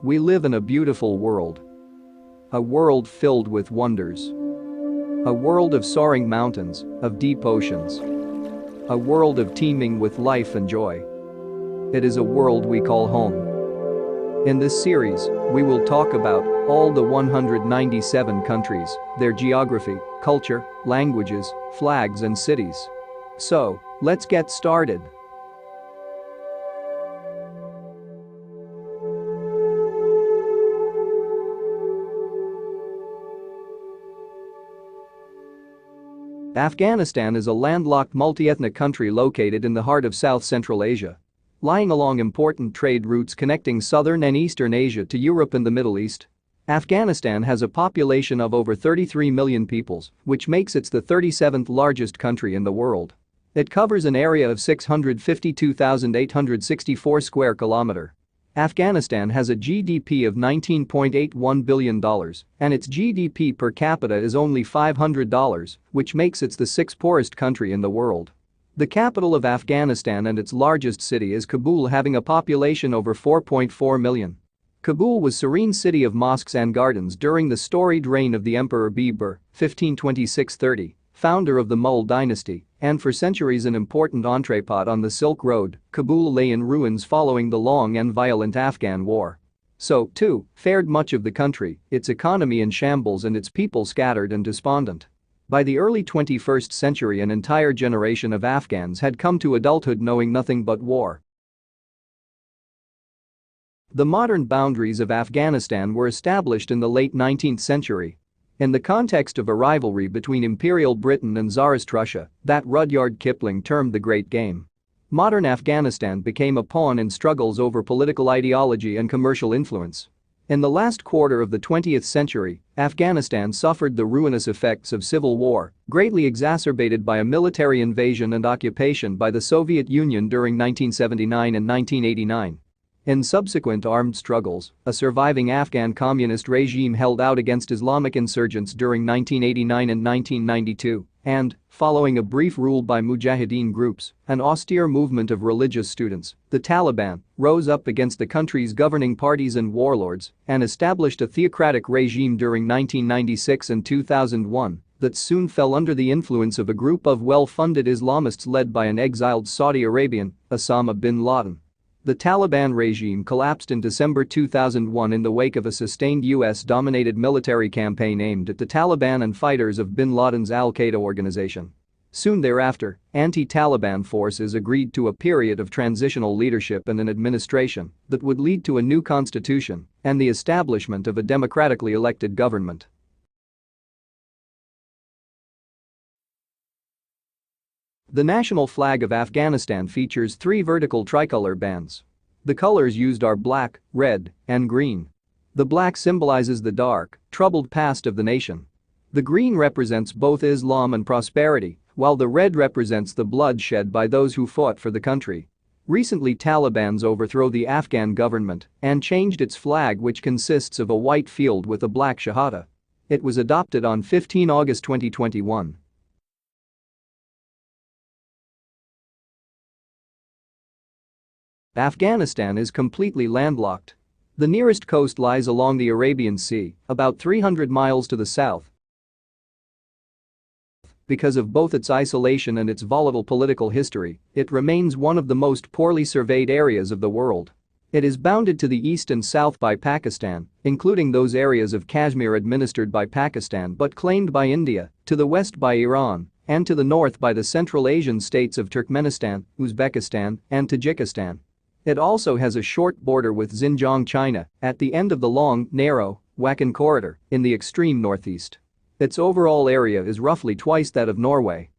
We live in a beautiful world. A world filled with wonders. A world of soaring mountains, of deep oceans. A world of teeming with life and joy. It is a world we call home. In this series, we will talk about all the 197 countries, their geography, culture, languages, flags and cities. So, let's get started. Afghanistan is a landlocked multi-ethnic country located in the heart of South-Central Asia. Lying along important trade routes connecting southern and eastern Asia to Europe and the Middle East, Afghanistan has a population of over 33 million people, which makes it the 37th largest country in the world. It covers an area of 652,864 square kilometers. Afghanistan has a GDP of $19.81 billion, and its GDP per capita is only $500, which makes it the sixth poorest country in the world. The capital of Afghanistan and its largest city is Kabul, having a population over 4.4 million. Kabul was serene city of mosques and gardens during the storied reign of the Emperor Babur, 1526-30, founder of the Mughal dynasty, and for centuries an important entrepôt on the Silk Road. Kabul lay in ruins following the long and violent Afghan war. So, too, fared much of the country, its economy in shambles and its people scattered and despondent. By the early 21st century, an entire generation of Afghans had come to adulthood knowing nothing but war. The modern boundaries of Afghanistan were established in the late 19th century. In the context of a rivalry between Imperial Britain and Tsarist Russia that Rudyard Kipling termed the Great Game. Modern Afghanistan became a pawn in struggles over political ideology and commercial influence. In the last quarter of the 20th century, Afghanistan suffered the ruinous effects of civil war, greatly exacerbated by a military invasion and occupation by the Soviet Union during 1979 and 1989. In subsequent armed struggles, a surviving Afghan communist regime held out against Islamic insurgents during 1989 and 1992, and, following a brief rule by Mujahideen groups, an austere movement of religious students, the Taliban rose up against the country's governing parties and warlords and established a theocratic regime during 1996 and 2001 that soon fell under the influence of a group of well-funded Islamists led by an exiled Saudi Arabian, Osama bin Laden. The Taliban regime collapsed in December 2001 in the wake of a sustained US-dominated military campaign aimed at the Taliban and fighters of bin Laden's al-Qaeda organization. Soon thereafter, anti-Taliban forces agreed to a period of transitional leadership and an administration that would lead to a new constitution and the establishment of a democratically elected government. The national flag of Afghanistan features three vertical tricolor bands. The colors used are black, red, and green. The black symbolizes the dark, troubled past of the nation. The green represents both Islam and prosperity, while the red represents the blood shed by those who fought for the country. Recently, Taliban's overthrew the Afghan government and changed its flag, which consists of a white field with a black shahada. It was adopted on 15 August 2021. Afghanistan is completely landlocked. The nearest coast lies along the Arabian Sea, about 300 miles to the south. Because of both its isolation and its volatile political history, it remains one of the most poorly surveyed areas of the world. It is bounded to the east and south by Pakistan, including those areas of Kashmir administered by Pakistan but claimed by India, to the west by Iran, and to the north by the Central Asian states of Turkmenistan, Uzbekistan, and Tajikistan. It also has a short border with Xinjiang, China, at the end of the long, narrow Wakhan corridor in the extreme northeast. Its overall area is roughly twice that of Norway.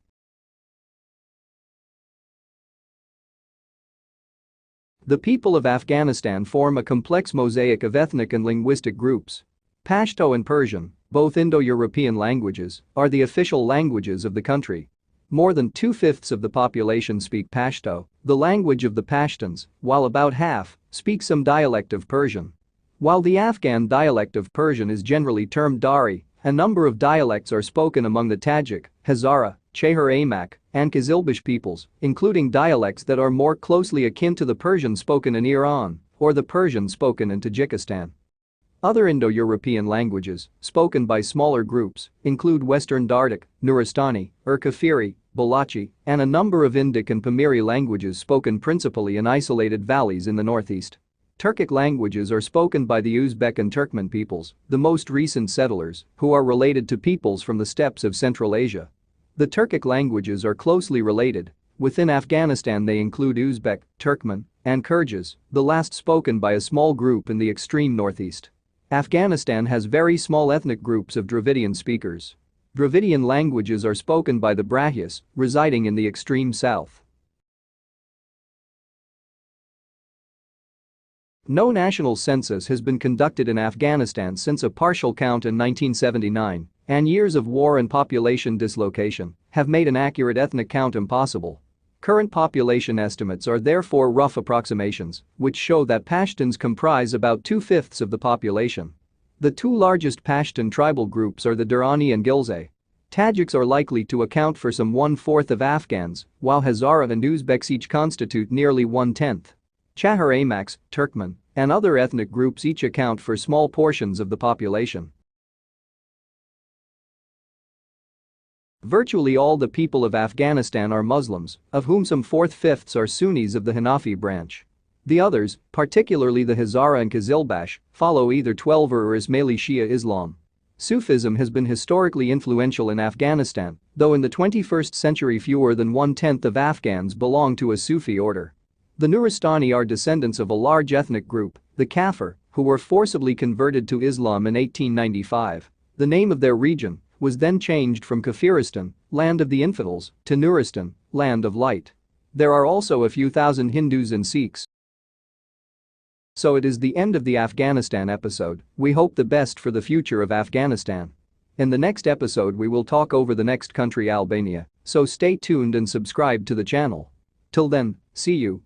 The people of Afghanistan form a complex mosaic of ethnic and linguistic groups. Pashto and Persian, both Indo-European languages, are the official languages of the country. More than 2/5 of the population speak Pashto, the language of the Pashtuns, while about half speak some dialect of Persian. While the Afghan dialect of Persian is generally termed Dari, a number of dialects are spoken among the Tajik, Hazara, Chehar-Amak, and Kazilbash peoples, including dialects that are more closely akin to the Persian spoken in Iran or the Persian spoken in Tajikistan. Other Indo-European languages, spoken by smaller groups, include Western Dardic, Nuristani, Kafiri, Balochi, and a number of Indic and Pamiri languages spoken principally in isolated valleys in the northeast. Turkic languages are spoken by the Uzbek and Turkmen peoples, the most recent settlers, who are related to peoples from the steppes of Central Asia. The Turkic languages are closely related. Within Afghanistan they include Uzbek, Turkmen, and Kyrgyz, the last spoken by a small group in the extreme northeast. Afghanistan has very small ethnic groups of Dravidian speakers. Dravidian languages are spoken by the Brahuis, residing in the extreme south. No national census has been conducted in Afghanistan since a partial count in 1979, and years of war and population dislocation have made an accurate ethnic count impossible. Current population estimates are therefore rough approximations, which show that Pashtuns comprise about 2/5 of the population. The two largest Pashtun tribal groups are the Durrani and Gilzai. Tajiks are likely to account for some 1/4 of Afghans, while Hazara and Uzbeks each constitute nearly 1/10. Chahar Amaks, Turkmen, and other ethnic groups each account for small portions of the population. Virtually all the people of Afghanistan are Muslims, of whom some 4/5 are Sunnis of the Hanafi branch. The others, particularly the Hazara and Qizilbash, follow either Twelver or Ismaili Shia Islam. Sufism has been historically influential in Afghanistan, though in the 21st century fewer than 1/10 of Afghans belong to a Sufi order. The Nuristani are descendants of a large ethnic group, the Kafir, who were forcibly converted to Islam in 1895. The name of their region was then changed from Kafiristan, land of the infidels, to Nuristan, land of light. There are also a few thousand Hindus and Sikhs. So it is the end of the Afghanistan episode. We hope the best for the future of Afghanistan. In the next episode we will talk over the next country, Albania, so stay tuned and subscribe to the channel. Till then, see you.